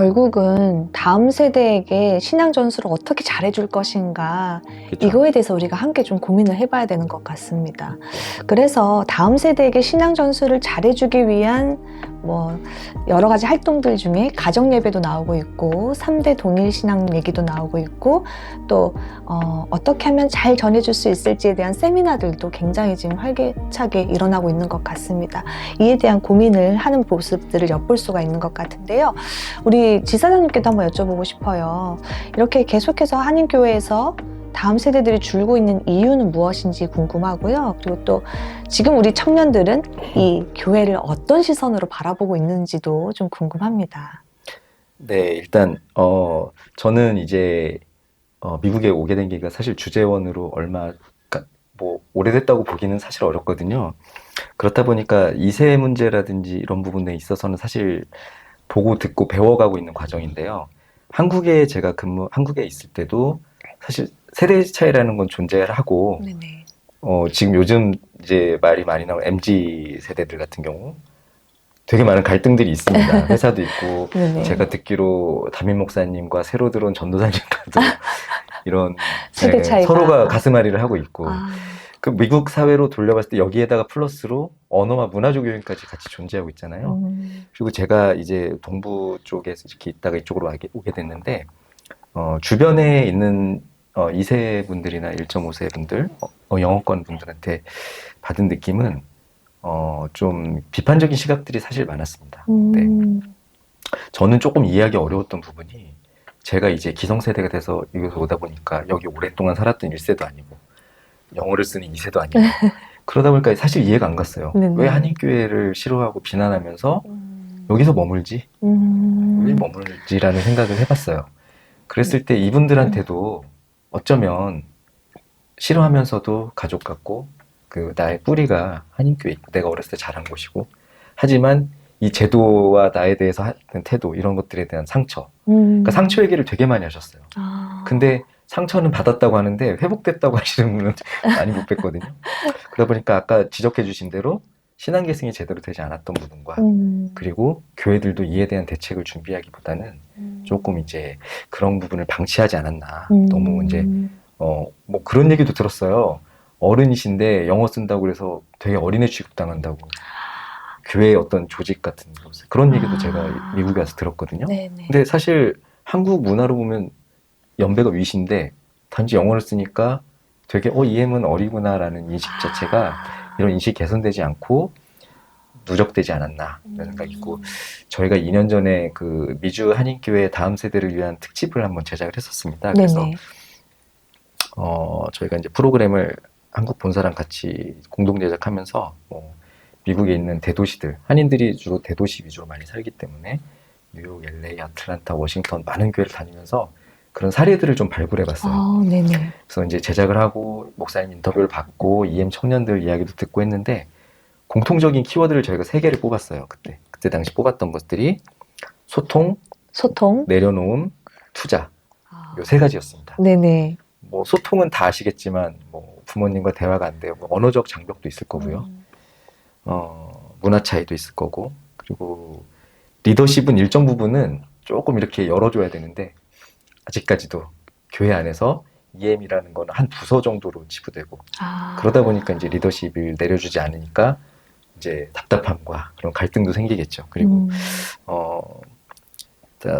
결국은 다음 세대에게 신앙 전수를 어떻게 잘해줄 것인가, 그쵸? 이거에 대해서 우리가 함께 좀 고민을 해봐야 되는 것 같습니다. 그래서 다음 세대에게 신앙 전수를 잘해주기 위한 여러 가지 활동들 중에 가정 예배도 나오고 있고 3대 동일 신앙 얘기도 나오고 있고 또 어떻게 하면 잘 전해줄 수 있을지에 대한 세미나들도 굉장히 지금 활기차게 일어나고 있는 것 같습니다. 이에 대한 고민을 하는 모습들을 엿볼 수가 있는 것 같은데요. 우리 지사장님께도 한번 여쭤보고 싶어요. 이렇게 계속해서 한인교회에서 다음 세대들이 줄고 있는 이유는 무엇인지 궁금하고요. 그리고 또 지금 우리 청년들은 이 교회를 어떤 시선으로 바라보고 있는지도 좀 궁금합니다. 네, 일단 저는 이제 미국에 오게 된 계기가 사실 주재원으로 그러니까 뭐 오래됐다고 보기는 사실 어렵거든요. 그렇다 보니까 이세 문제라든지 이런 부분에 있어서는 사실 보고 듣고 배워가고 있는 과정인데요. 한국에 있을 때도 사실 세대 차이라는 건 존재를 하고, 네네. 지금 요즘 이제 말이 많이 나오는 MZ 세대들 같은 경우 되게 많은 갈등들이 있습니다. 회사도 있고, 네네. 제가 듣기로 담임 목사님과 새로 들어온 전도사님과도 이런 세대 차이가. 서로가 가슴앓이를 하고 있고, 아, 그 미국 사회로 돌려봤을 때 여기에다가 플러스로 언어와 문화적 요인까지 같이 존재하고 있잖아요. 그리고 제가 이제 동부 쪽에서 이렇게 있다가 이쪽으로 오게 됐는데, 주변에 있는 2세 분들이나 1.5세 분들, 영어권 분들한테 받은 느낌은 좀 비판적인 시각들이 사실 많았습니다. 네. 저는 조금 이해하기 어려웠던 부분이 제가 이제 기성세대가 돼서 여기서 오다 보니까 여기 오랫동안 살았던 1세도 아니고 영어를 쓰는 2세도 아니고 그러다 보니까 사실 이해가 안 갔어요. 네네. 왜 한인교회를 싫어하고 비난하면서 여기서 머물지? 왜 머물지라는 생각을 해봤어요. 그랬을 때 이분들한테도 어쩌면 싫어하면서도 가족 같고 그 나의 뿌리가 한인교회 있고 내가 어렸을 때 자란 곳이고 하지만 이 제도와 나에 대해서 하는 태도 이런 것들에 대한 상처 그러니까 상처 얘기를 되게 많이 하셨어요. 근데 상처는 받았다고 하는데 회복됐다고 하시는 분은 많이 못 뵀거든요. 그러다 보니까 아까 지적해 주신 대로 신앙 계승이 제대로 되지 않았던 부분과 그리고 교회들도 이에 대한 대책을 준비하기보다는 조금 이제 그런 부분을 방치하지 않았나. 너무 이제 뭐 그런 얘기도 들었어요. 어른이신데 영어 쓴다고 그래서 되게 어린애 취급당한다고. 교회의 어떤 조직 같은 곳에. 그런 얘기도 제가 미국에 와서 들었거든요. 네네. 근데 사실 한국 문화로 보면 연배가 위신데 단지 영어를 쓰니까 되게 이 애는 어리구나라는 인식 자체가 이런 인식이 개선되지 않고 누적되지 않았나 이런 생각이 있고 저희가 2년 전에 그 미주 한인교회 다음 세대를 위한 특집을 한번 제작을 했었습니다. 그래서 네네. 저희가 이제 프로그램을 한국 본사랑 같이 공동 제작하면서 미국에 있는 대도시들 한인들이 주로 대도시 위주로 많이 살기 때문에 뉴욕, LA, 아틀란타, 워싱턴 많은 교회를 다니면서 그런 사례들을 좀 발굴해봤어요. 네네. 그래서 이제 제작을 하고 목사님 인터뷰를 받고 EM 청년들 이야기도 듣고 했는데 공통적인 키워드를 저희가 3개를 뽑았어요. 그때 당시 뽑았던 것들이 소통, 내려놓음, 투자 요 3가지였습니다. 네네. 뭐 소통은 다 아시겠지만 뭐 부모님과 대화가 안 돼요. 뭐 언어적 장벽도 있을 거고요. 문화 차이도 있을 거고 그리고 리더십은 일정 부분은 조금 이렇게 열어줘야 되는데 아직까지도 교회 안에서 EM이라는 건 한 부서 정도로 치부되고 그러다 보니까 이제 리더십을 내려주지 않으니까 이제 답답함과 그런 갈등도 생기겠죠. 그리고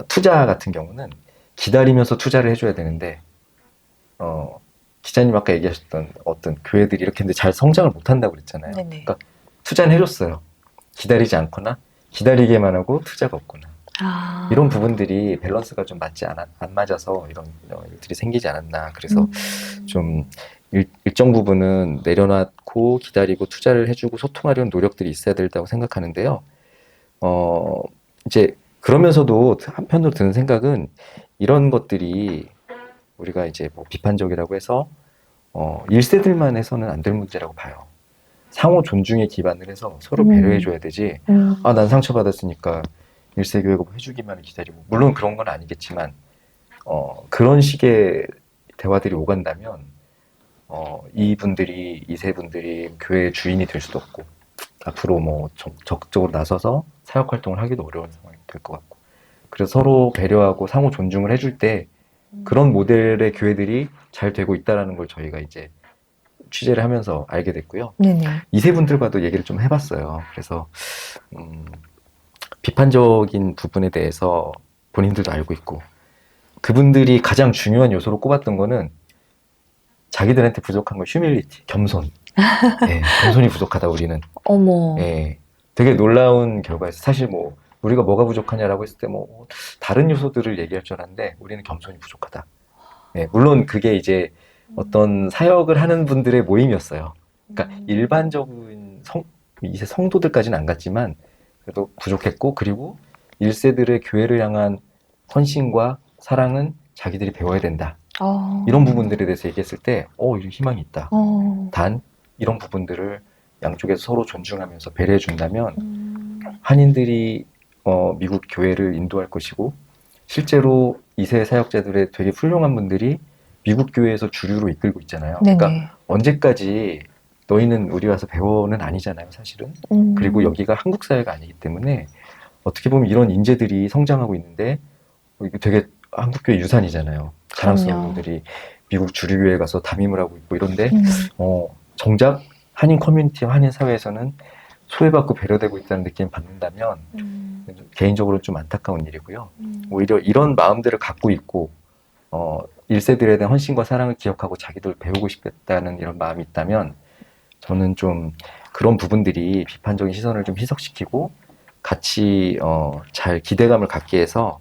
투자 같은 경우는 기다리면서 투자를 해줘야 되는데 기자님 아까 얘기하셨던 어떤 교회들이 이렇게 했는데 잘 성장을 못한다고 그랬잖아요. 네네. 그러니까 투자는 해줬어요. 기다리지 않거나 기다리게만 하고 투자가 없거나 이런 부분들이 밸런스가 좀 안 맞아서 이런 일들이 생기지 않았나. 그래서 좀 일정 부분은 내려놓고 기다리고 투자를 해주고 소통하려는 노력들이 있어야 된다고 생각하는데요. 이제 그러면서도 한편으로 드는 생각은 이런 것들이 우리가 이제 뭐 비판적이라고 해서 1세들만 해서는 안 될 문제라고 봐요. 상호 존중에 기반을 해서 서로 배려해줘야 되지. 난 상처받았으니까 1세 교회가 뭐 해주기만을 기다리고 물론 그런 건 아니겠지만 그런 식의 대화들이 오간다면 이분들이 2세 분들이 교회의 주인이 될 수도 없고 앞으로 뭐 적극적으로 나서서 사역 활동을 하기도 어려운 상황이 될 것 같고 그래서 서로 배려하고 상호 존중을 해줄 때 그런 모델의 교회들이 잘 되고 있다는 걸 저희가 이제 취재를 하면서 알게 됐고요. 네네. 2세 분들과도 얘기를 좀 해봤어요. 그래서 비판적인 부분에 대해서 본인들도 알고 있고, 그분들이 가장 중요한 요소로 꼽았던 거는 자기들한테 부족한 건 휴밀리티, 겸손. 예, 겸손이 부족하다 우리는. 어머. 예, 되게 놀라운 결과였어요. 사실 뭐 우리가 뭐가 부족하냐라고 했을 때 뭐 다른 요소들을 얘기할 줄 알았는데 우리는 겸손이 부족하다. 예, 물론 그게 이제 어떤 사역을 하는 분들의 모임이었어요. 그러니까 일반적인 이제 성도들까지는 안 갔지만 그래도 부족했고, 그리고 1세들의 교회를 향한 헌신과 사랑은 자기들이 배워야 된다. 이런 부분들에 대해서 얘기했을 때 이런 희망이 있다. 단 이런 부분들을 양쪽에서 서로 존중하면서 배려해 준다면 한인들이 미국 교회를 인도할 것이고, 실제로 2세 사역자들의 되게 훌륭한 분들이 미국 교회에서 주류로 이끌고 있잖아요. 네네. 그러니까 언제까지 너희는 우리 와서 배워는 아니잖아요, 사실은. 그리고 여기가 한국 사회가 아니기 때문에 어떻게 보면 이런 인재들이 성장하고 있는데 이거 되게 한국교회 유산이잖아요. 자랑스러운 분들이 미국 주류교회에 가서 담임을 하고 있고 이런데 정작 한인 커뮤니티, 한인 사회에서는 소외받고 배려되고 있다는 느낌을 받는다면 개인적으로 좀 안타까운 일이고요. 오히려 이런 마음들을 갖고 있고 1세들에 대한 헌신과 사랑을 기억하고 자기들 배우고 싶겠다는 이런 마음이 있다면 저는 좀 그런 부분들이 비판적인 시선을 좀 희석시키고 같이 잘 기대감을 갖게 해서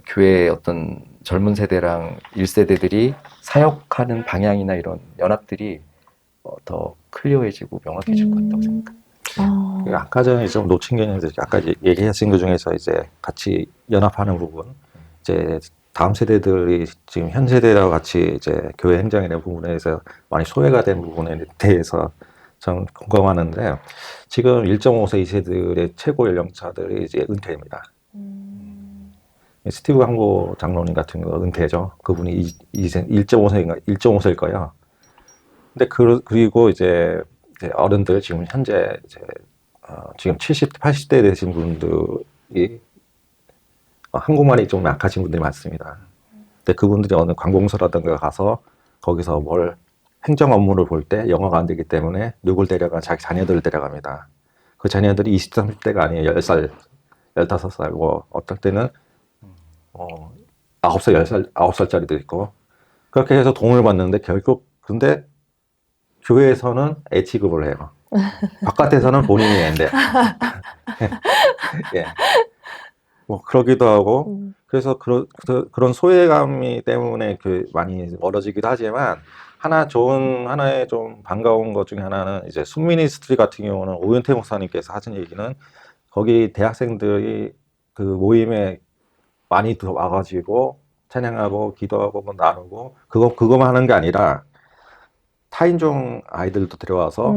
교회의 어떤 젊은 세대랑 1세대들이 사역하는 방향이나 이런 연합들이 더 클리어해지고 명확해질 것 같다고 생각합니다. 아까 전에 좀 놓친 게 있는데, 아까 얘기하신 것 중에서 이제 같이 연합하는 부분, 이제 다음 세대들이 지금 현 세대와 같이 이제 교회 행정이나 부분에서 많이 소외가 된 부분에 대해서 좀 공감하는데, 지금 1.5세 2세들의 최고 연령차들이 이제 은퇴입니다. 스티브 항보 장로님 같은 거 은퇴죠. 그분이 1.5세인가 1.5세일 거예요. 근데 그리고 이제 어른들 지금 현재 지금 70, 80대 되신 분들이 한국말이 좀 약하신 분들이 많습니다. 근데 그분들이 어느 관공서라든가 가서 거기서 뭘 행정 업무를 볼 때 영어가 안 되기 때문에 누굴 데려가? 자기 자녀들을 데려갑니다. 그 자녀들이 20, 30대가 아니에요. 10살, 15살, 뭐 어떨 때는 9살, 10살, 9살짜리도 있고, 그렇게 해서 돈을 받는데 결국 근데 교회에서는 애 취급을 해요. 바깥에서는 본인이 애인데. 예. 뭐 그러기도 하고, 그래서 그런 소외감이 때문에 많이 멀어지기도 하지만, 하나의 좀 반가운 것 중에 하나는 이제 순미니스트리 같은 경우는 오윤태 목사님께서 하신 얘기는, 거기 대학생들이 그 모임에 많이 와가지고 찬양하고 기도하고 뭐 나누고 그거만 하는 게 아니라 타인종 아이들도 데려와서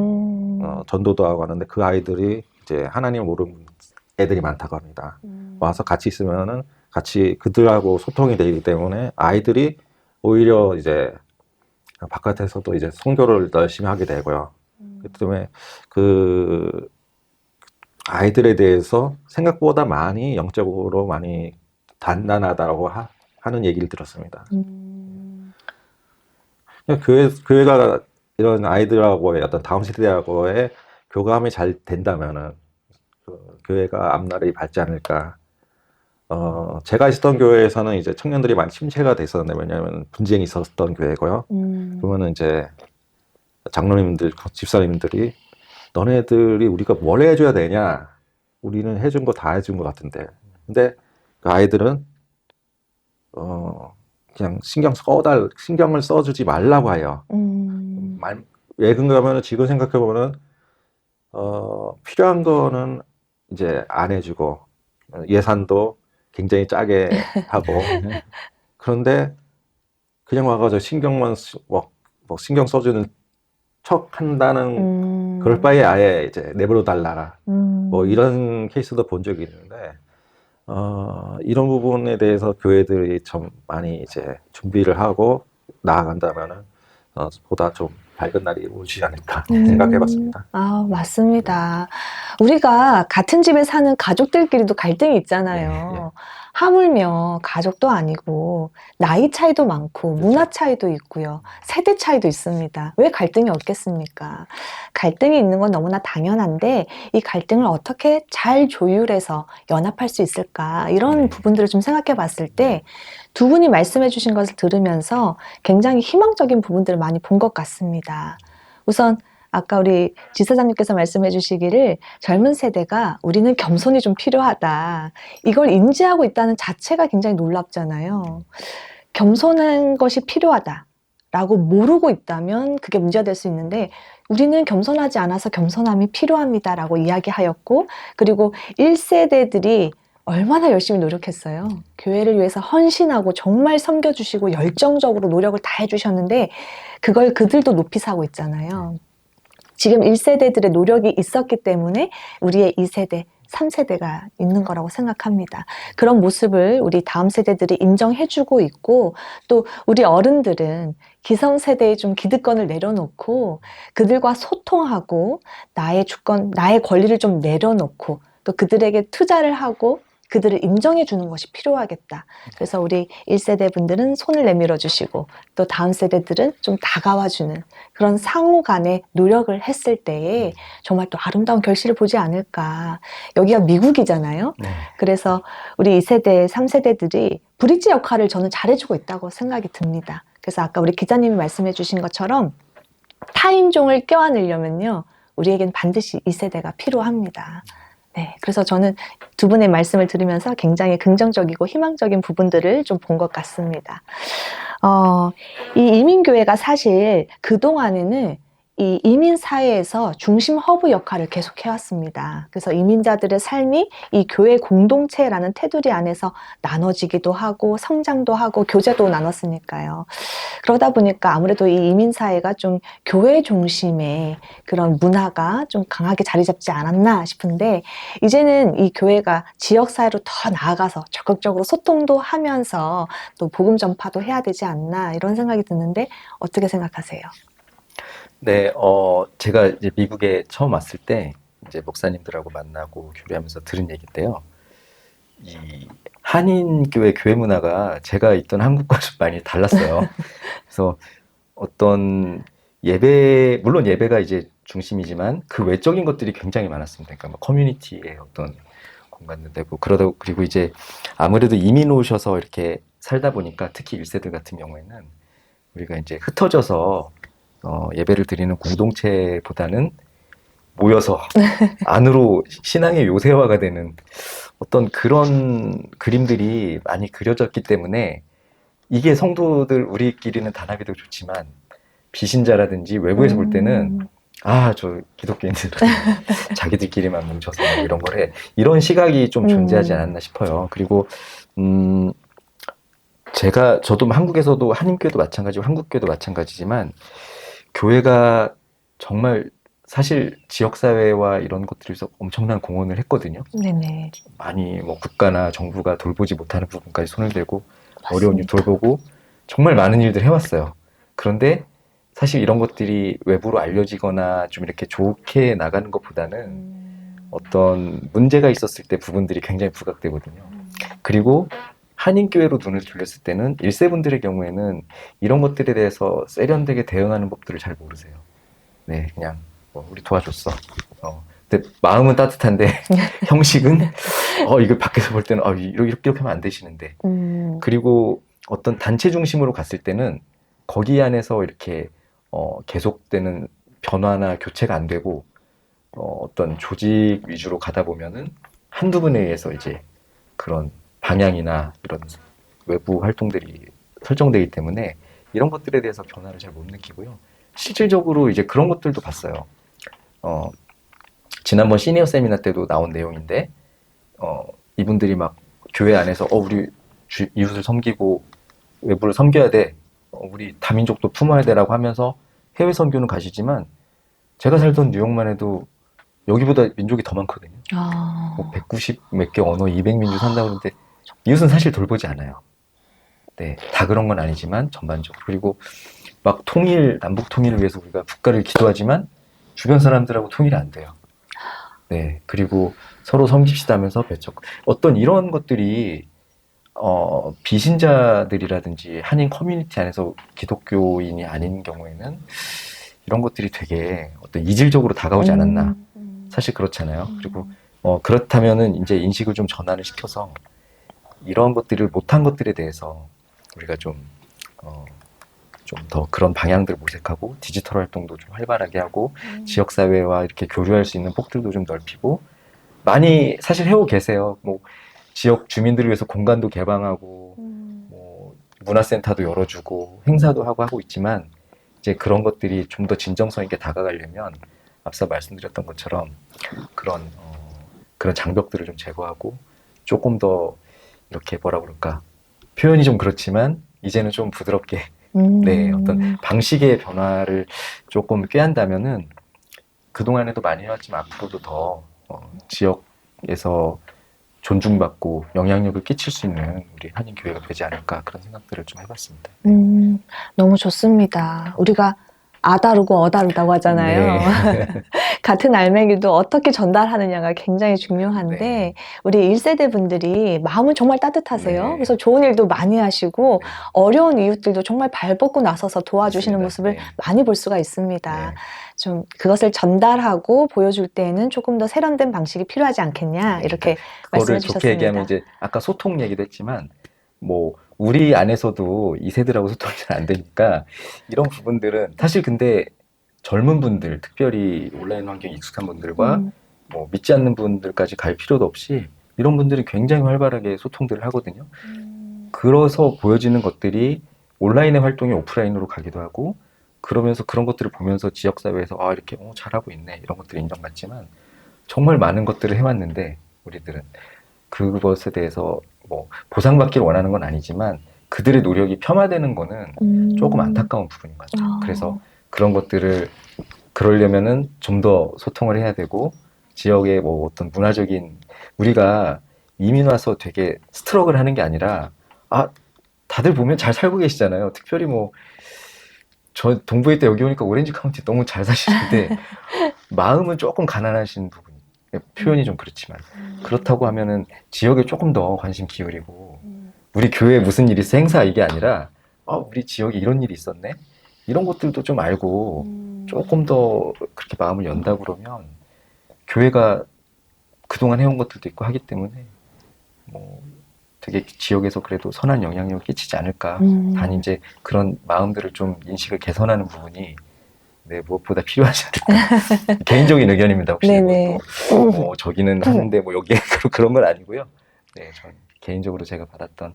전도도 하고 하는데, 그 아이들이 이제 하나님을 모르는 애들이 많다고 합니다. 와서 같이 있으면은 같이 그들하고 소통이 되기 때문에 아이들이 오히려 이제 바깥에서도 이제 선교를 열심히 하게 되고요. 그렇기 때문에 그 아이들에 대해서 생각보다 많이 영적으로 많이 단단하다고 하는 얘기를 들었습니다. 교회가 이런 아이들하고의 어떤 다음 세대하고의 교감이 잘 된다면은 교회가 앞날이 밝지 않을까. 제가 있었던 교회에서는 이제 청년들이 많이 침체가 됐었는데, 왜냐하면 분쟁이 있었던 교회고요. 그러면은 이제 장로님들, 집사님들이 너네들이 우리가 뭘 해줘야 되냐? 우리는 해준 거 다 해준 것 같은데. 근데 그 아이들은 그냥 신경을 써주지 말라고 해요. 왜 그런가 하면 지금 생각해보면 필요한 거는 이제 안 해주고 예산도 굉장히 짜게 하고 그런데 그냥 와가지고 신경 써주는 척 한다는 그럴 바에 아예 이제 내버려 달라 뭐 이런 케이스도 본 적이 있는데 이런 부분에 대해서 교회들이 좀 많이 이제 준비를 하고 나아간다면은 보다 좀 밝은 날이 오지 않을까 생각해봤습니다. 맞습니다. 우리가 같은 집에 사는 가족들끼리도 갈등이 있잖아요. 네, 네. 하물며 가족도 아니고 나이 차이도 많고 그렇죠. 문화 차이도 있고요. 세대 차이도 있습니다. 왜 갈등이 없겠습니까? 갈등이 있는 건 너무나 당연한데 이 갈등을 어떻게 잘 조율해서 연합할 수 있을까? 이런 네. 부분들을 좀 생각해 봤을 때 두 분이 말씀해 주신 것을 들으면서 굉장히 희망적인 부분들을 많이 본 것 같습니다. 우선 아까 우리 지사장님께서 말씀해 주시기를 젊은 세대가 우리는 겸손이 좀 필요하다. 이걸 인지하고 있다는 자체가 굉장히 놀랍잖아요. 겸손한 것이 필요하다라고 모르고 있다면 그게 문제가 될 수 있는데 우리는 겸손하지 않아서 겸손함이 필요합니다라고 이야기하였고 그리고 1세대들이 얼마나 열심히 노력했어요. 교회를 위해서 헌신하고 정말 섬겨주시고 열정적으로 노력을 다 해주셨는데 그걸 그들도 높이 사고 있잖아요. 지금 1세대들의 노력이 있었기 때문에 우리의 2세대, 3세대가 있는 거라고 생각합니다. 그런 모습을 우리 다음 세대들이 인정해주고 있고 또 우리 어른들은 기성세대의 좀 기득권을 내려놓고 그들과 소통하고 나의 주권, 나의 권리를 좀 내려놓고 또 그들에게 투자를 하고 그들을 인정해 주는 것이 필요하겠다. 그래서 우리 1세대 분들은 손을 내밀어 주시고 또 다음 세대들은 좀 다가와 주는 그런 상호 간의 노력을 했을 때에 정말 또 아름다운 결실을 보지 않을까. 여기가 미국이잖아요. 네. 그래서 우리 2세대, 3세대들이 브릿지 역할을 저는 잘해주고 있다고 생각이 듭니다. 그래서 아까 우리 기자님이 말씀해 주신 것처럼 타인종을 껴안으려면요. 우리에겐 반드시 2세대가 필요합니다. 네, 그래서 저는 두 분의 말씀을 들으면서 굉장히 긍정적이고 희망적인 부분들을 좀 본 것 같습니다. 이 이민교회가 사실 그동안에는 이 이민사회에서 중심 허브 역할을 계속 해왔습니다. 그래서 이민자들의 삶이 이 교회 공동체라는 테두리 안에서 나눠지기도 하고 성장도 하고 교제도 나눴으니까요. 그러다 보니까 아무래도 이 이민사회가 좀 교회 중심의 그런 문화가 좀 강하게 자리 잡지 않았나 싶은데 이제는 이 교회가 지역사회로 더 나아가서 적극적으로 소통도 하면서 또 복음 전파도 해야 되지 않나 이런 생각이 드는데 어떻게 생각하세요? 네, 제가 이제 미국에 처음 왔을 때 이제 목사님들하고 만나고 교류하면서 들은 얘기인데요. 이 한인교회 교회 문화가 제가 있던 한국과 좀 많이 달랐어요. 그래서 어떤 예배, 물론 예배가 이제 중심이지만 그 외적인 것들이 굉장히 많았습니다. 그러니까 뭐 커뮤니티의 어떤 공간도 되고 그러다 그리고 이제 아무래도 이민 오셔서 이렇게 살다 보니까 특히 1세들 같은 경우에는 우리가 이제 흩어져서 예배를 드리는 공동체보다는 모여서 안으로 신앙의 요새화가 되는 어떤 그런 그림들이 많이 그려졌기 때문에 이게 성도들 우리끼리는 단합이도 좋지만 비신자라든지 외부에서 볼 때는 저 기독교인들은 자기들끼리만 뭉쳐서 뭐 이런 거래 이런 시각이 좀 존재하지 않았나 싶어요. 그리고 저도 한국에서도 한인교회도 마찬가지고 한국교회도 마찬가지지만 교회가 정말 사실 지역사회와 이런 것들에서 엄청난 공헌을 했거든요. 네네. 많이 뭐 국가나 정부가 돌보지 못하는 부분까지 손을 대고 맞습니다. 어려운 일 돌보고 정말 많은 일들 해왔어요. 그런데 사실 이런 것들이 외부로 알려지거나 좀 이렇게 좋게 나가는 것보다는 어떤 문제가 있었을 때 부분들이 굉장히 부각되거든요. 그리고 한인교회로 눈을 돌렸을 때는 1세분들의 경우에는 이런 것들에 대해서 세련되게 대응하는 법들을 잘 모르세요. 네, 그냥 우리 도와줬어. 근데 마음은 따뜻한데 형식은 이거 밖에서 볼 때는 이렇게 하면 안 되시는데. 그리고 어떤 단체 중심으로 갔을 때는 거기 안에서 이렇게 계속되는 변화나 교체가 안 되고 어떤 조직 위주로 가다 보면은 한두 분에 의해서 이제 그런 방향이나 이런 외부 활동들이 설정되기 때문에 이런 것들에 대해서 변화를 잘 못 느끼고요. 실질적으로 이제 그런 것들도 봤어요. 지난번 시니어 세미나 때도 나온 내용인데 이분들이 막 교회 안에서 우리 이웃을 섬기고 외부를 섬겨야 돼. 우리 다민족도 품어야 돼라고 하면서 해외 선교는 가시지만 제가 살던 뉴욕만 해도 여기보다 민족이 더 많거든요. 190 몇 개 언어 200민족 산다고 그러는데 이웃은 사실 돌보지 않아요. 네, 다 그런 건 아니지만 전반적으로. 그리고 막 남북 통일을 위해서 우리가 국가를 기도하지만 주변 사람들하고 통일이 안 돼요. 네, 그리고 서로 섬깁시다 하면서 배척. 어떤 이런 것들이 비신자들이라든지 한인 커뮤니티 안에서 기독교인이 아닌 경우에는 이런 것들이 되게 어떤 이질적으로 다가오지 않았나. 사실 그렇잖아요. 그리고 그렇다면은 이제 인식을 좀 전환을 시켜서 이런 것들을 못한 것들에 대해서 우리가 좀 더 그런 방향들을 모색하고 디지털 활동도 좀 활발하게 하고 지역사회와 이렇게 교류할 수 있는 폭들도 좀 넓히고 많이 사실 해오고 계세요. 뭐 지역 주민들을 위해서 공간도 개방하고 뭐 문화센터도 열어주고 행사도 하고 있지만 이제 그런 것들이 좀 더 진정성 있게 다가가려면 앞서 말씀드렸던 것처럼 그런 장벽들을 좀 제거하고 조금 더 이렇게 뭐라 그럴까 표현이 좀 그렇지만 이제는 좀 부드럽게 네, 어떤 방식의 변화를 조금 꾀한다면은 그동안에도 많이 해왔지만 앞으로도 더 지역에서 존중받고 영향력을 끼칠 수 있는 우리 한인교회가 되지 않을까 그런 생각들을 좀 해봤습니다. 너무 좋습니다. 우리가 아다르고 어다르다고 하잖아요. 네. 같은 알맹이도 어떻게 전달하느냐가 굉장히 중요한데 네. 우리 1세대 분들이 마음은 정말 따뜻하세요. 네. 그래서 좋은 일도 많이 하시고 네. 어려운 이웃들도 정말 발 뻗고 나서서 도와주시는 맞습니다. 모습을 네. 많이 볼 수가 있습니다. 네. 좀 그것을 전달하고 보여줄 때에는 조금 더 세련된 방식이 필요하지 않겠냐 이렇게 말씀해 그거를 좋게 얘기하면 주셨습니다. 이제 아까 소통 얘기도 했지만 뭐 우리 안에서도 2세들하고 소통이 잘 안 되니까 이런 부분들은 사실 근데 젊은 분들 특별히 온라인 환경에 익숙한 분들과 뭐 믿지 않는 분들까지 갈 필요도 없이 이런 분들이 굉장히 활발하게 소통들을 하거든요. 그래서 보여지는 것들이 온라인의 활동이 오프라인으로 가기도 하고 그러면서 그런 것들을 보면서 지역사회에서 아 이렇게 잘하고 있네 이런 것들이 인정받지만 정말 많은 것들을 해왔는데 우리들은 그것에 대해서 뭐 보상받기를 원하는 건 아니지만 그들의 노력이 폄하되는 거는 조금 안타까운 부분인 것 같아요. 그래서 그런 것들을 그러려면은 좀 더 소통을 해야 되고 지역의 뭐 어떤 문화적인 우리가 이민 와서 되게 스트럭을 하는 게 아니라 다들 보면 잘 살고 계시잖아요. 특별히 뭐 저 동부에 때 여기 오니까 오렌지 카운티 너무 잘 사시는데 마음은 조금 가난하신 부분이 표현이 좀 그렇지만 그렇다고 하면은 지역에 조금 더 관심 기울이고 우리 교회에 무슨 일이 있어 행사 이게 아니라 우리 지역에 이런 일이 있었네 이런 것들도 좀 알고 조금 더 그렇게 마음을 연다 그러면 교회가 그동안 해온 것들도 있고 하기 때문에 뭐 되게 지역에서 그래도 선한 영향력을 끼치지 않을까. 단 이제 그런 마음들을 좀 인식을 개선하는 부분이 네, 무엇보다 필요하지 않을까. 개인적인 의견입니다. 혹시 네네. 뭐 저기는 하는데 뭐 여기에 그런 건 아니고요. 네, 전 개인적으로 제가 받았던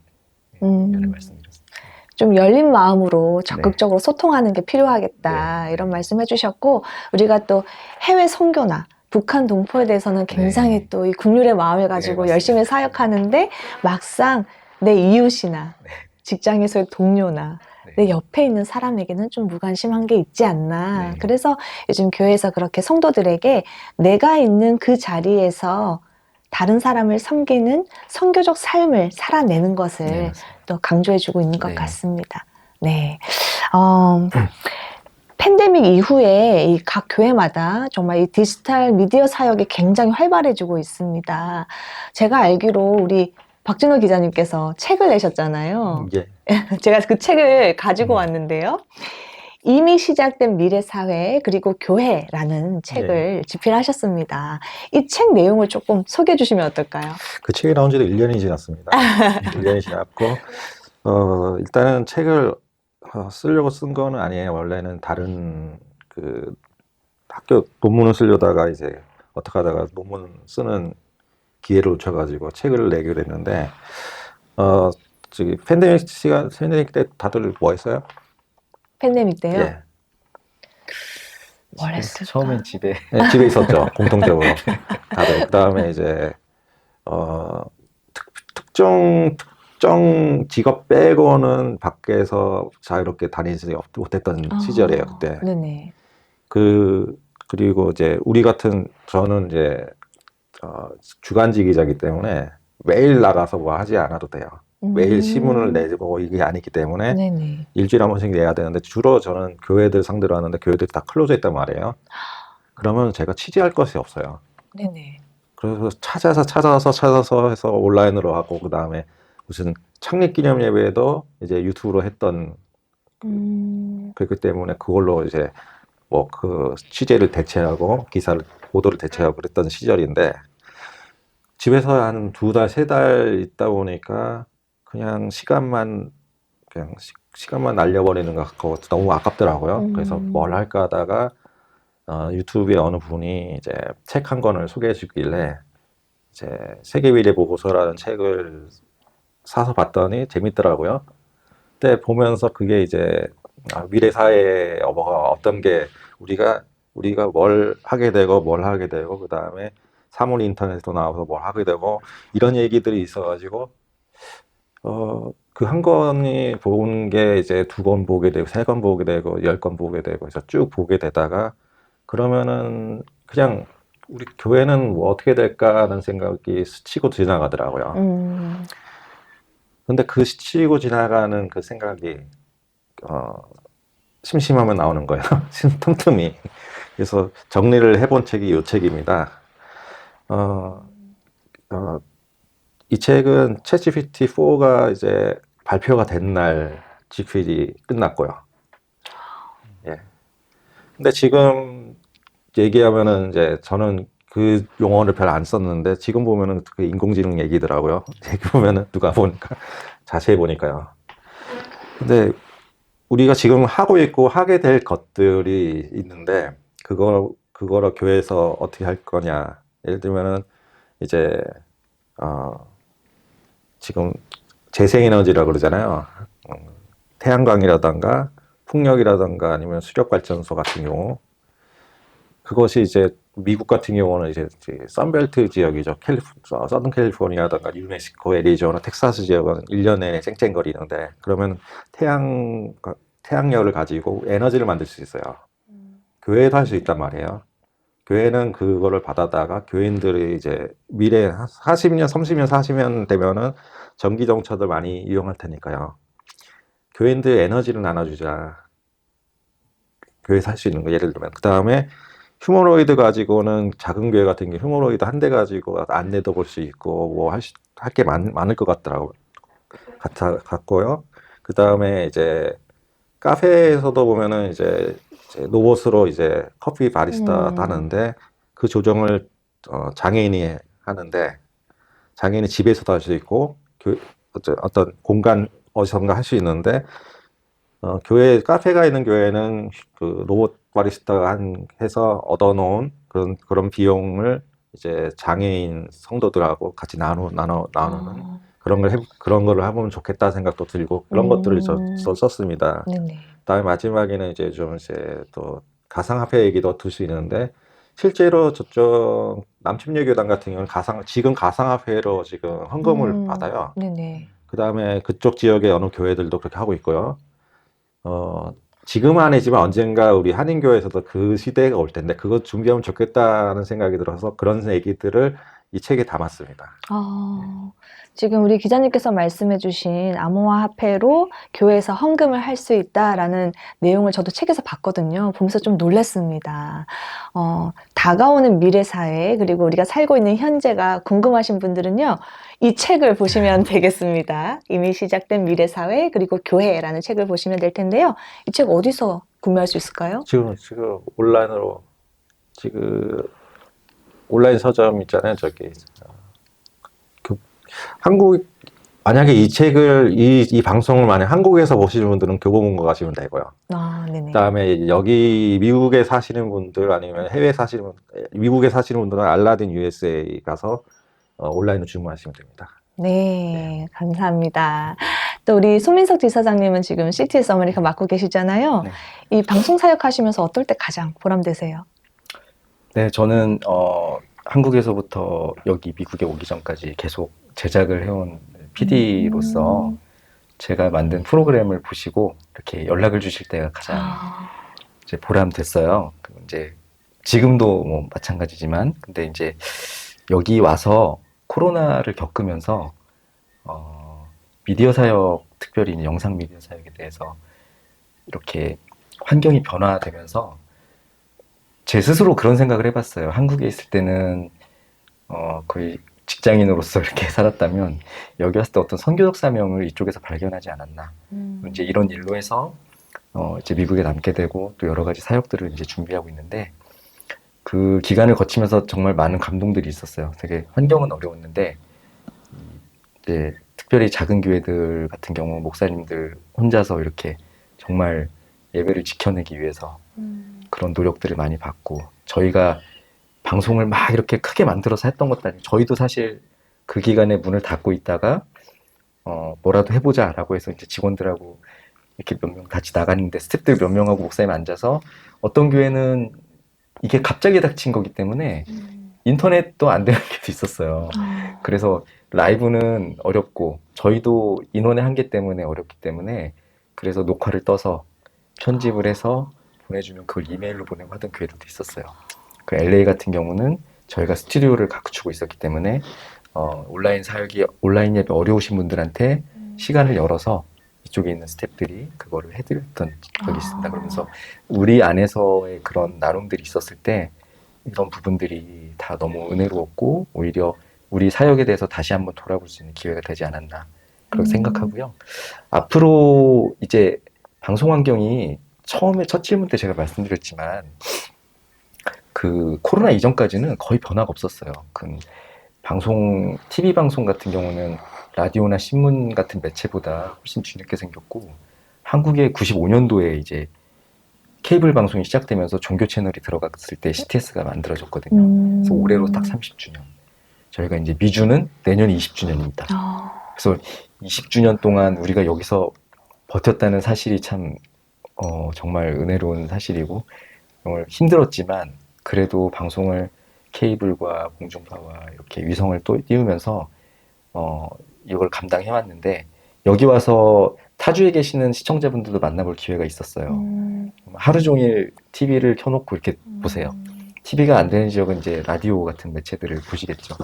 의견을 말씀드렸습니다. 좀 열린 마음으로 적극적으로 소통하는 게 필요하겠다 이런 말씀 해주셨고 우리가 또 해외 선교나 북한 동포에 대해서는 굉장히 또 이 국률의 마음을 가지고 열심히 사역하는데 막상 내 이웃이나 직장에서의 동료나 내 옆에 있는 사람에게는 좀 무관심한 게 있지 않나. 그래서 요즘 교회에서 그렇게 성도들에게 내가 있는 그 자리에서 다른 사람을 섬기는 선교적 삶을 살아내는 것을 또 강조해주고 있는 것 같습니다. 네. 팬데믹 이후에 이 각 교회마다 정말 이 디지털 미디어 사역이 굉장히 활발해지고 있습니다. 제가 알기로 우리 박준호 기자님께서 책을 내셨잖아요. 예. 제가 그 책을 가지고 왔는데요. 이미 시작된 미래사회 그리고 교회라는 책을 집필하셨습니다. 이 책 내용을 조금 소개해 주시면 어떨까요? 그 책이 나온 지도 1년이 지났습니다. 1년이 지났고 일단은 책을 쓰려고 쓴 거는 아니에요. 원래는 다른 그 학교 논문을 쓰려다가 이제 어떻게 하다가 논문 쓰는 기회를 놓쳐가지고 책을 내기로 했는데 저기 팬데믹 때 다들 뭐 했어요? 팬데믹 때요? 예. 뭘 했을까? 처음엔 집에 네, 집에 있었죠. 공통적으로 다들. 그다음에 이제 특정 직업 빼고는 밖에서 자유롭게 다니지 못했던 시절이에요, 그때. 네네. 그리고 이제 우리 같은 저는 이제 주간지 기자이기 때문에 매일 나가서 뭐 하지 않아도 돼요. 매일 신문을 내고 이게 아니기 때문에 네네. 일주일에 한 번씩 내야 되는데 주로 저는 교회들 상대로 하는데 교회들이 다 클로즈 했단 말이에요. 그러면 제가 취재할 것이 없어요. 네네. 그래서 찾아서 해서 온라인으로 하고, 그 다음에 무슨 창립기념 예배도 이제 유튜브로 했던, 그렇기 때문에 그걸로 이제 뭐 그 취재를 대체하고 보도를 대체하고 그랬던 시절인데, 집에서 한 2달, 3달 있다 보니까 그냥 시간만 날려버리는 것 같고 너무 아깝더라고요. 그래서 뭘 할까 하다가 유튜브에 어느 분이 이제 책 한 권을 소개해 주길래 이제 세계미래 보고서라는 책을 사서 봤더니 재밌더라고요. 그때 보면서 그게 이제 미래 사회의 뭐가 어떤 게 우리가 뭘 하게 되고 그 다음에 사물 인터넷도 나와서 뭘 하게 되고 이런 얘기들이 있어가지고 그 한 권이 본 게 이제 2권 보게 되고 3권 보게 되고 10권 보게 되고 해서 쭉 보게 되다가 그러면은 그냥 우리 교회는 뭐 어떻게 될까 하는 생각이 스치고 지나가더라고요. 근데 그 스치고 지나가는 그 생각이 심심하면 나오는 거예요. 틈틈이. 그래서 정리를 해본 책이 이 책입니다. 이 책은 챗GPT-4가 이제 발표가 된 날 GPT이 끝났고요. 예. 근데 지금 얘기하면은 이제 저는 그 용어를 별 안 썼는데 지금 보면은 그 인공지능 얘기더라고요. 얘기 보면은 누가 보니까 자세히 보니까요. 근데 우리가 지금 하고 있고 하게 될 것들이 있는데 그거를 교회에서 어떻게 할 거냐. 예를 들면은 이제 지금 재생에너지라고 그러잖아요. 태양광이라던가 풍력이라던가 아니면 수력발전소 같은 경우 그것이 이제 미국 같은 경우는 이제 선벨트 지역이죠. 서든 캘리포니아라던가 뉴멕시코, 애리조나, 텍사스 지역은 1년 내내 쨍쨍거리는데 그러면 태양열을 가지고 에너지를 만들 수 있어요. 교회도 할 수 있단 말이에요. 교회는 그거를 받아다가 교인들이 이제 미래 40년, 30년, 40년 되면은 전기정차들 많이 이용할 테니까요. 교인들 에너지를 나눠주자. 교회에서 할 수 있는 거 예를 들면 그 다음에 휴머노이드 가지고는 작은 교회 같은 게 휴머노이드 한 대 가지고 안내도 볼 수 있고 뭐 할 게 많을 것 같고요. 그 다음에 이제 카페에서도 보면은 이제 로봇으로 이제 커피 바리스타 하는데 그 조정을 장애인이 하는데 장애인이 집에서도 할 수 있고 어떤 공간 어디선가 할 수 있는데 교회 카페가 있는 교회는 그 로봇 바리스타가 해서 얻어놓은 그런 비용을 이제 장애인 성도들하고 같이 나누는 그런 거를 해보면 좋겠다 생각도 들고 그런 것들을 썼습니다. 네네. 그다음에 마지막에는 이제 좀 이제 또 가상화폐 얘기도 들 수 있는데 실제로 저쪽 남침여교단 같은 경우는 지금 가상화폐로 지금 헌금을 받아요. 네네. 그다음에 그쪽 지역의 어느 교회들도 그렇게 하고 있고요. 지금은 아니지만 언젠가 우리 한인교회에서도 그 시대가 올 텐데 그거 준비하면 좋겠다는 생각이 들어서 그런 얘기들을 이 책에 담았습니다. 지금 우리 기자님께서 말씀해주신 암호화폐로 교회에서 헌금을 할 수 있다라는 내용을 저도 책에서 봤거든요. 보면서 좀 놀랐습니다. 다가오는 미래 사회 그리고 우리가 살고 있는 현재가 궁금하신 분들은요. 이 책을 보시면 되겠습니다. 이미 시작된 미래 사회 그리고 교회라는 책을 보시면 될 텐데요. 이 책 어디서 구매할 수 있을까요? 지금 온라인으로 온라인 서점 있잖아요. 저기 만약에 이 책을 이 방송을 만약 한국에서 보시는 분들은 교보문고 가시면 되고요. 네네. 그다음에 여기 미국에 사시는 분들 아니면 미국에 사시는 분들은 알라딘 USA 가서 온라인으로 주문하시면 됩니다. 네, 감사합니다. 또 우리 손민석 지사장님은 지금 CTS 어메리카 맡고 계시잖아요. 네. 이 방송 사역하시면서 어떨 때 가장 보람되세요? 네, 저는 한국에서부터 여기 미국에 오기 전까지 계속 제작을 해온 PD로서 제가 만든 프로그램을 보시고 이렇게 연락을 주실 때가 가장 이제 보람됐어요. 이제 지금도 뭐 마찬가지지만 근데 이제 여기 와서 코로나를 겪으면서 미디어 사역, 특별히 영상 미디어 사역에 대해서 이렇게 환경이 변화되면서 제 스스로 그런 생각을 해봤어요. 한국에 있을 때는 거의 직장인으로서 이렇게 살았다면 여기 왔을 때 어떤 선교적 사명을 이쪽에서 발견하지 않았나. 이제 이런 일로 해서 이제 미국에 남게 되고 또 여러 가지 사역들을 이제 준비하고 있는데 그 기간을 거치면서 정말 많은 감동들이 있었어요. 되게 환경은 어려웠는데 이제 특별히 작은 교회들 같은 경우 목사님들 혼자서 이렇게 정말 예배를 지켜내기 위해서 그런 노력들을 많이 받고 저희가 방송을 막 이렇게 크게 만들어서 했던 것도 아니고 저희도 사실 그 기간에 문을 닫고 있다가 뭐라도 해보자라고 해서 이제 직원들하고 이렇게 몇 명 같이 나갔는데 스태프들 몇 명하고 목사님 앉아서 어떤 교회는 이게 갑자기 닥친 거기 때문에 인터넷도 안 되는 게도 있었어요. 그래서 라이브는 어렵고 저희도 인원의 한계 때문에 어렵기 때문에 그래서 녹화를 떠서 편집을 해서 보내주면 그걸 이메일로 보내고 하던 교회들도 있었어요. 그 LA 같은 경우는 저희가 스튜디오를 갖추고 있었기 때문에 온라인 사역이 온라인 예배 어려우신 분들한테 시간을 열어서 이쪽에 있는 스태프들이 그거를 해드렸던 적이 있습니다. 그러면서 우리 안에서의 그런 나눔들이 있었을 때 이런 부분들이 다 너무 은혜로웠고 오히려 우리 사역에 대해서 다시 한번 돌아볼 수 있는 기회가 되지 않았나 그렇게 생각하고요. 앞으로 이제 방송 환경이 처음에 첫 질문 때 제가 말씀드렸지만 그 코로나 이전까지는 거의 변화가 없었어요. 그 방송, TV 방송 같은 경우는 라디오나 신문 같은 매체보다 훨씬 뒤늦게 생겼고 한국에 95년도에 이제 케이블 방송이 시작되면서 종교 채널이 들어갔을 때 CTS가 만들어졌거든요. 그래서 올해로 딱 30주년. 저희가 이제 미주는 내년이 20주년입니다. 그래서 20주년 동안 우리가 여기서 버텼다는 사실이 참 정말 은혜로운 사실이고 정말 힘들었지만 그래도 방송을 케이블과 공중파와 이렇게 위성을 또 띄우면서 이걸 감당해왔는데 여기 와서 타주에 계시는 시청자분들도 만나볼 기회가 있었어요. 하루 종일 TV를 켜놓고 이렇게 보세요. TV가 안 되는 지역은 이제 라디오 같은 매체들을 보시겠죠.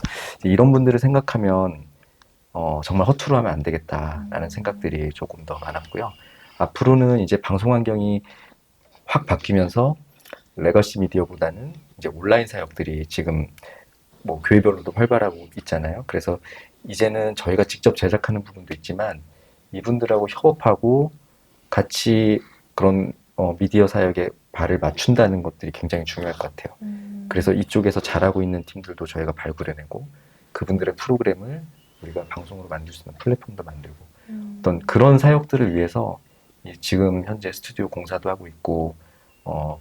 이런 분들을 생각하면 정말 허투루 하면 안 되겠다라는 생각들이 조금 더 많았고요. 앞으로는 이제 방송 환경이 확 바뀌면서 레거시 미디어보다는 이제 온라인 사역들이 지금 뭐 교회별로도 활발하고 있잖아요. 그래서 이제는 저희가 직접 제작하는 부분도 있지만 이분들하고 협업하고 같이 그런 미디어 사역에 발을 맞춘다는 것들이 굉장히 중요할 것 같아요. 그래서 이쪽에서 잘하고 있는 팀들도 저희가 발굴해내고 그분들의 프로그램을 우리가 방송으로 만들 수 있는 플랫폼도 만들고 어떤 그런 사역들을 위해서 지금 현재 스튜디오 공사도 하고 있고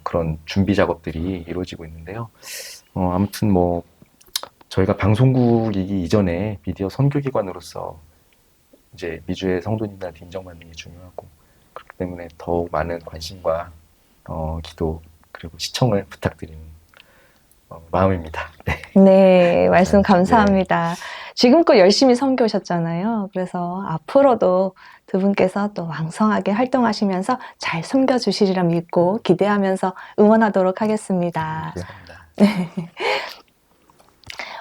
그런 준비 작업들이 이루어지고 있는데요. 아무튼 뭐 저희가 방송국이기 이전에 미디어 선교기관으로서 이제 미주의 성도님들한테 인정받는 게 중요하고 그렇기 때문에 더욱 많은 관심과 기도 그리고 시청을 부탁드리는 마음입니다. 네. 네, 말씀 감사합니다. 지금껏 열심히 섬겨오셨잖아요. 그래서 앞으로도 두 분께서 또 왕성하게 활동하시면서 잘 섬겨주시리라 믿고 기대하면서 응원하도록 하겠습니다. 감사합니다. 네.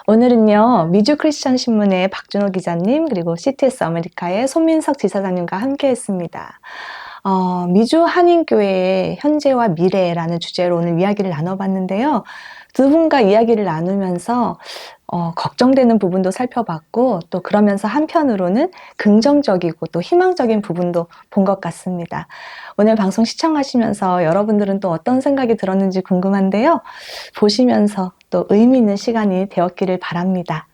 오늘은요, 미주 크리스천 신문의 박준호 기자님, 그리고 CTS 아메리카의 손민석 지사장님과 함께 했습니다. 미주 한인교회의 현재와 미래라는 주제로 오늘 이야기를 나눠봤는데요. 두 분과 이야기를 나누면서 걱정되는 부분도 살펴봤고 또 그러면서 한편으로는 긍정적이고 또 희망적인 부분도 본 것 같습니다. 오늘 방송 시청하시면서 여러분들은 또 어떤 생각이 들었는지 궁금한데요. 보시면서 또 의미 있는 시간이 되었기를 바랍니다.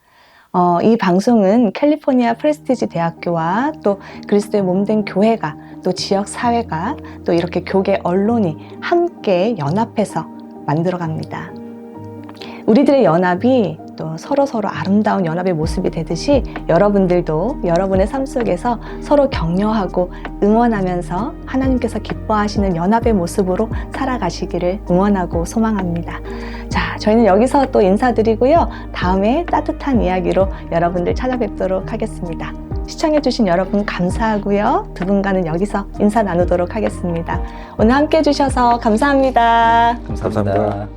이 방송은 캘리포니아 프레스티지 대학교와 또 그리스도의 몸된 교회가 또 지역 사회가 또 이렇게 교계 언론이 함께 연합해서 만들어갑니다. 우리들의 연합이 또 서로 아름다운 연합의 모습이 되듯이 여러분들도 여러분의 삶 속에서 서로 격려하고 응원하면서 하나님께서 기뻐하시는 연합의 모습으로 살아가시기를 응원하고 소망합니다. 자, 저희는 여기서 또 인사드리고요. 다음에 따뜻한 이야기로 여러분들 찾아뵙도록 하겠습니다. 시청해주신 여러분 감사하고요. 두 분과는 여기서 인사 나누도록 하겠습니다. 오늘 함께 해주셔서 감사합니다. 감사합니다.